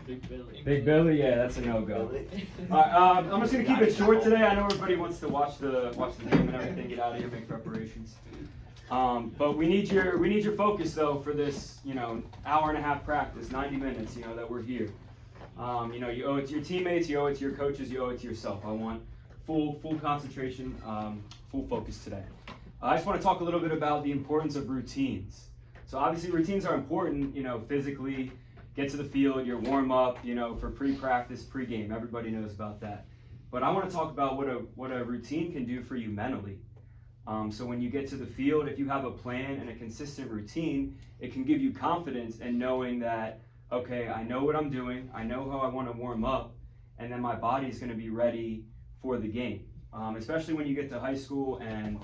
Big Billy. Big Billy, yeah, that's a no-go. All right, I'm just gonna keep it short today. I know everybody wants to watch the game and everything, get out of here, make preparations. But we need your focus though for this, hour and a half practice, 90 minutes, that we're here. You owe it to your teammates, you owe it to your coaches, you owe it to yourself. I want full concentration, full focus today. I just want to talk a little bit about the importance of routines. So obviously routines are important, physically, get to the field, your warm up, for pre-practice, pre-game. Everybody knows about that. But I want to talk about what a routine can do for you mentally. So when you get to the field, if you have a plan and a consistent routine, it can give you confidence in knowing that, okay, I know what I'm doing, I know how I want to warm up, and then my body's going to be ready for the game. Especially when you get to high school and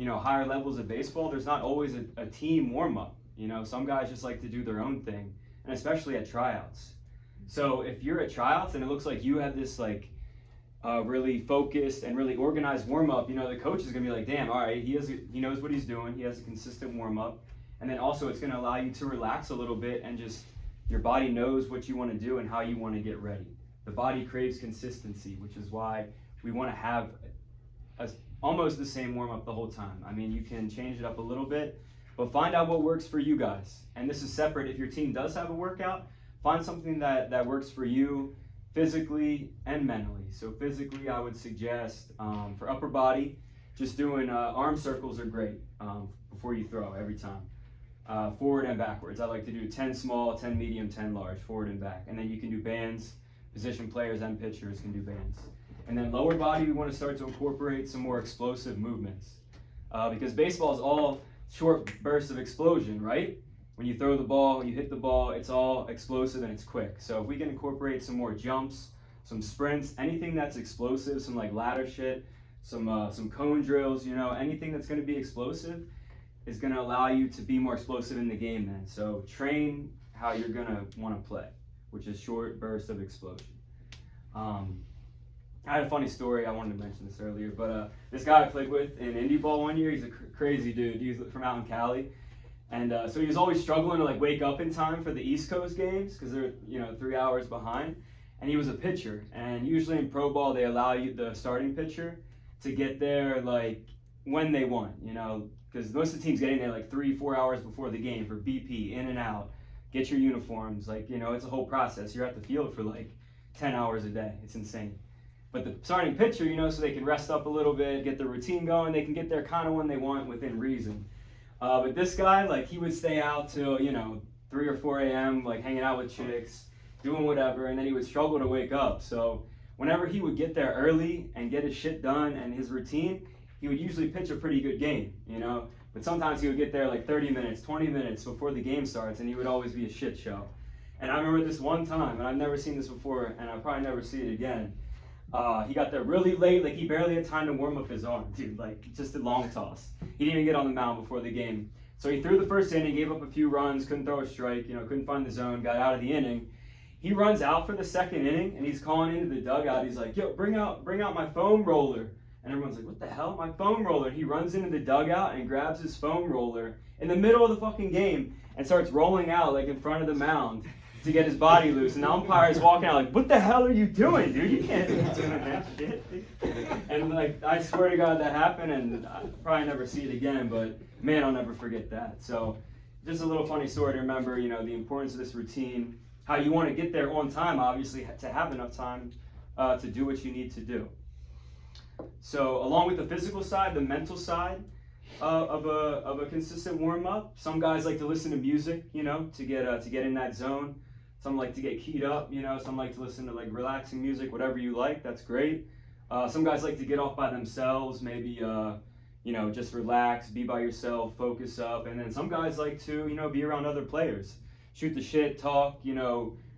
higher levels of baseball, there's not always a team warm up. Some guys just like to do their own thing, and especially at tryouts. So if you're at tryouts and it looks like you have this really focused and really organized warm up, the coach is gonna be like, damn, all right, he knows what he's doing. He has a consistent warm up, and then also it's gonna allow you to relax a little bit and just your body knows what you want to do and how you want to get ready. The body craves consistency, which is why we want to have almost the same warm up the whole time. I mean, you can change it up a little bit, but find out what works for you guys. And this is separate. If your team does have a workout, find something that works for you physically and mentally. So physically, I would suggest for upper body, just doing arm circles are great before you throw every time. Forward and backwards. I like to do 10 small, 10 medium, 10 large, forward and back. And then you can do bands. Position players and pitchers can do bands. And then lower body, we want to start to incorporate some more explosive movements. Because baseball is all short bursts of explosion, right? When you throw the ball, when you hit the ball, it's all explosive and it's quick. So if we can incorporate some more jumps, some sprints, anything that's explosive, some like ladder shit, some cone drills, anything that's going to be explosive is going to allow you to be more explosive in the game then. So train how you're going to want to play, which is short bursts of explosion. I had a funny story, I wanted to mention this earlier, but this guy I played with in indie ball one year, he's a crazy dude. He's from out in Cali. And so he was always struggling to wake up in time for the East Coast games because they're 3 hours behind. And he was a pitcher. And usually in pro ball, they allow you, the starting pitcher, to get there when they want, because most of the teams get in there 3-4 hours before the game for BP, in and out, get your uniforms. It's a whole process. You're at the field for 10 hours a day. It's insane. But the starting pitcher, so they can rest up a little bit, get the routine going, they can get there kind of when they want within reason. But this guy, he would stay out till, 3 or 4 a.m., hanging out with chicks, doing whatever, and then he would struggle to wake up. So whenever he would get there early and get his shit done and his routine, he would usually pitch a pretty good game, But sometimes he would get there 30 minutes, 20 minutes before the game starts, and he would always be a shit show. And I remember this one time, and I've never seen this before, and I'll probably never see it again. He got there really late, he barely had time to warm up his arm, dude, just a long toss. He didn't even get on the mound before the game. So he threw the first inning, gave up a few runs, couldn't throw a strike, couldn't find the zone, got out of the inning. He runs out for the second inning, and he's calling into the dugout. He's like, yo, bring out my foam roller. And everyone's like, what the hell, my foam roller? And he runs into the dugout and grabs his foam roller in the middle of the fucking game and starts rolling out in front of the mound to get his body loose. And the umpire's walking out what the hell are you doing, dude? You can't be doing that shit. And I swear to God that happened, and I'll probably never see it again, but man, I'll never forget that. So just a little funny story to remember, the importance of this routine, how you want to get there on time, obviously, to have enough time to do what you need to do. So along with the physical side, the mental side of a consistent warm-up, some guys like to listen to music, to get in that zone. Some like to get keyed up, some like to listen to relaxing music, whatever you like, that's great. Some guys like to get off by themselves, maybe just relax, be by yourself, focus up. And then some guys like to, be around other players, shoot the shit, talk,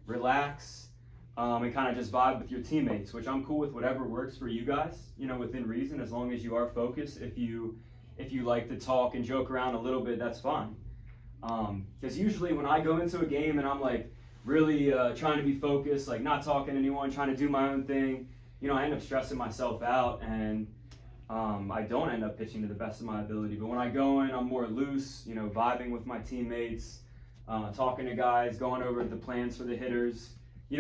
relax, and kind of just vibe with your teammates, which I'm cool with whatever works for you guys, within reason, as long as you are focused. If you like to talk and joke around a little bit, that's fine. Because usually when I go into a game and I'm really trying to be focused, not talking to anyone, trying to do my own thing, I end up stressing myself out, and I don't end up pitching to the best of my ability. But when I go in, I'm more loose, vibing with my teammates, talking to guys, going over the plans for the hitters,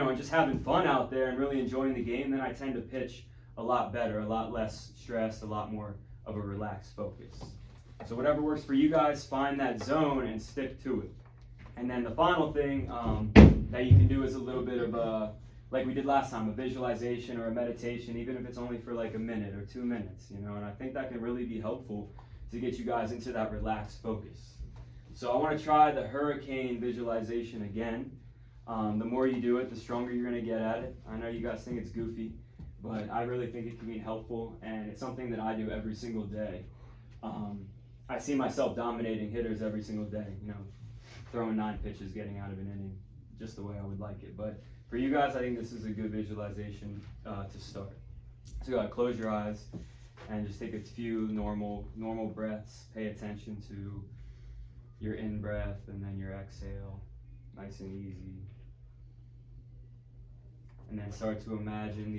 and just having fun out there and really enjoying the game, then I tend to pitch a lot better, a lot less stressed, a lot more of a relaxed focus. So whatever works for you guys, find that zone and stick to it. And then the final thing that you can do is a little bit of like we did last time, a visualization or a meditation, even if it's only for like a minute or 2 minutes, and I think that can really be helpful to get you guys into that relaxed focus. So I want to try the hurricane visualization again. The more you do it, the stronger you're going to get at it. I know you guys think it's goofy, but I really think it can be helpful, and it's something that I do every single day. I see myself dominating hitters every single day, throwing 9 pitches, getting out of an inning, just the way I would like it. But for you guys, I think this is a good visualization to start. So go ahead, close your eyes and just take a few normal breaths. Pay attention to your in-breath and then your exhale, nice and easy. And then start to imagine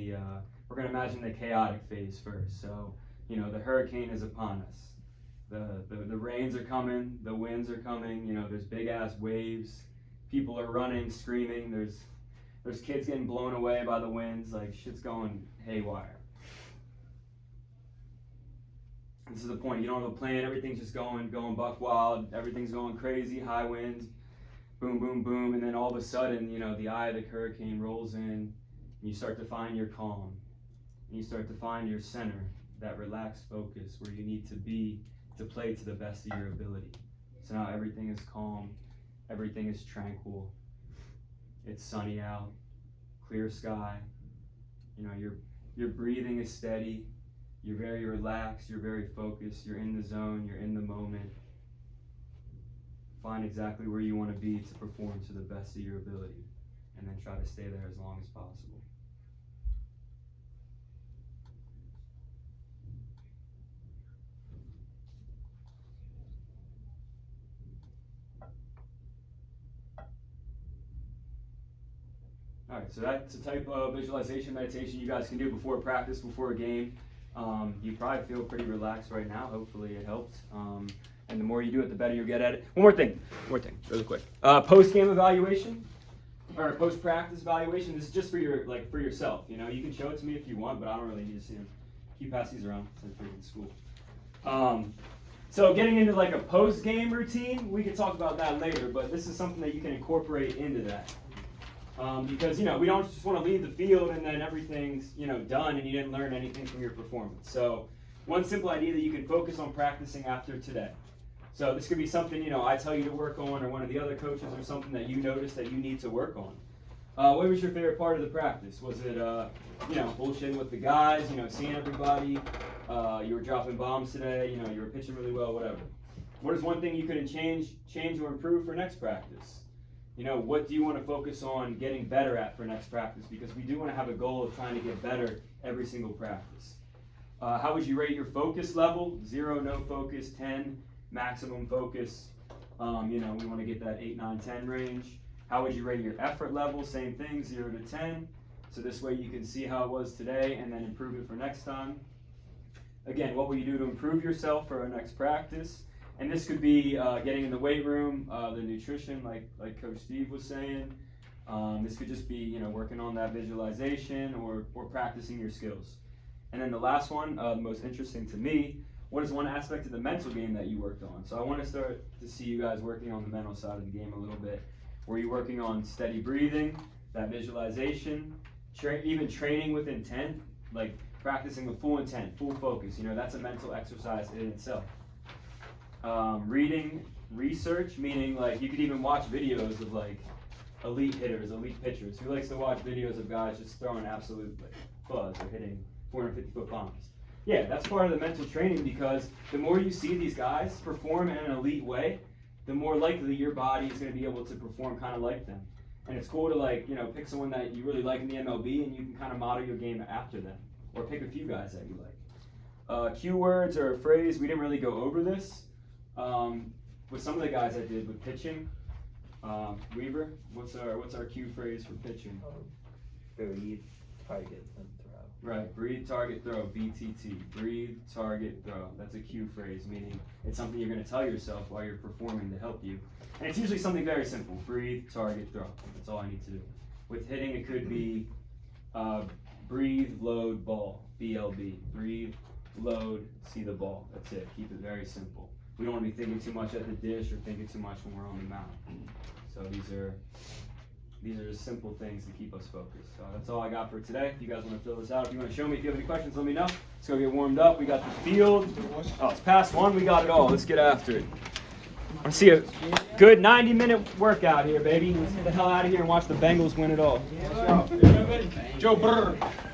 we're going to imagine the chaotic phase first. So, the hurricane is upon us. The rains are coming, the winds are coming, there's big ass waves, people are running, screaming, there's kids getting blown away by the winds, like shit's going haywire. This is the point, you don't have a plan, everything's just going buck wild, everything's going crazy, high winds, boom, boom, boom, and then all of a sudden, the eye of the hurricane rolls in, and you start to find your calm, and you start to find your center, that relaxed focus where you need to be to play to the best of your ability. So now everything is calm, everything is tranquil, it's sunny out, clear sky, your breathing is steady, you're very relaxed, you're very focused, you're in the zone, you're in the moment. Find exactly where you want to be to perform to the best of your ability, and then try to stay there as long as possible. All right, so that's a type of visualization meditation you guys can do before practice, before a game. You probably feel pretty relaxed right now. Hopefully it helped. And the more you do it, the better you'll get at it. One more thing, really quick. Post-game evaluation or post-practice evaluation. This is just for yourself. You can show it to me if you want, but I don't really need to see them. Keep passing these around since we're in school. So getting into like a post-game routine, we can talk about that later. But this is something that you can incorporate into that. Because we don't just want to leave the field and then everything's done and you didn't learn anything from your performance. So one simple idea that you can focus on practicing after today. So this could be something I tell you to work on, or one of the other coaches, or something that you notice that you need to work on. What was your favorite part of the practice? Was it bullshitting with the guys, seeing everybody, you were dropping bombs today, you were pitching really well, whatever. What is one thing you could change or improve for next practice? What do you want to focus on getting better at for next practice? Because we do want to have a goal of trying to get better every single practice. How would you rate your focus level? 0, no focus, 10, maximum focus. We want to get that 8, 9, 10 range. How would you rate your effort level? Same thing, 0 to 10. So this way you can see how it was today and then improve it for next time. Again, what will you do to improve yourself for our next practice? And this could be getting in the weight room, the nutrition, like Coach Steve was saying. This could just be working on that visualization or practicing your skills. And then the last one, the most interesting to me, what is one aspect of the mental game that you worked on? So I want to start to see you guys working on the mental side of the game a little bit. Were you working on steady breathing, that visualization, even training with intent, like practicing with full intent, full focus? That's a mental exercise in itself. Reading research, meaning like you could even watch videos of like elite hitters, elite pitchers. Who likes to watch videos of guys just throwing absolute fuzz or hitting 450-foot bombs? Yeah, that's part of the mental training, because the more you see these guys perform in an elite way, the more likely your body is going to be able to perform kind of like them. And it's cool to pick someone that you really like in the MLB and you can kind of model your game after them, or pick a few guys that you like. Cue words or a phrase, we didn't really go over this. With some of the guys I did with pitching, Weaver, what's our cue phrase for pitching? Breathe, target, and throw. Right, breathe, target, throw, BTT. Breathe, target, throw. That's a cue phrase, meaning it's something you're going to tell yourself while you're performing to help you. And it's usually something very simple. Breathe, target, throw. That's all I need to do. With hitting, it could be breathe, load, ball. BLB. Breathe, load, see the ball. That's it. Keep it very simple. We don't want to be thinking too much at the dish or thinking too much when we're on the mound. So these are just simple things to keep us focused. So that's all I got for today. If you guys want to fill this out, if you want to show me, if you have any questions, let me know. Let's go get warmed up. We got the field. Oh, it's past 1. We got it all. Let's get after it. I want to see a good 90-minute workout here, baby. Let's get the hell out of here and watch the Bengals win it all. Joe Burr.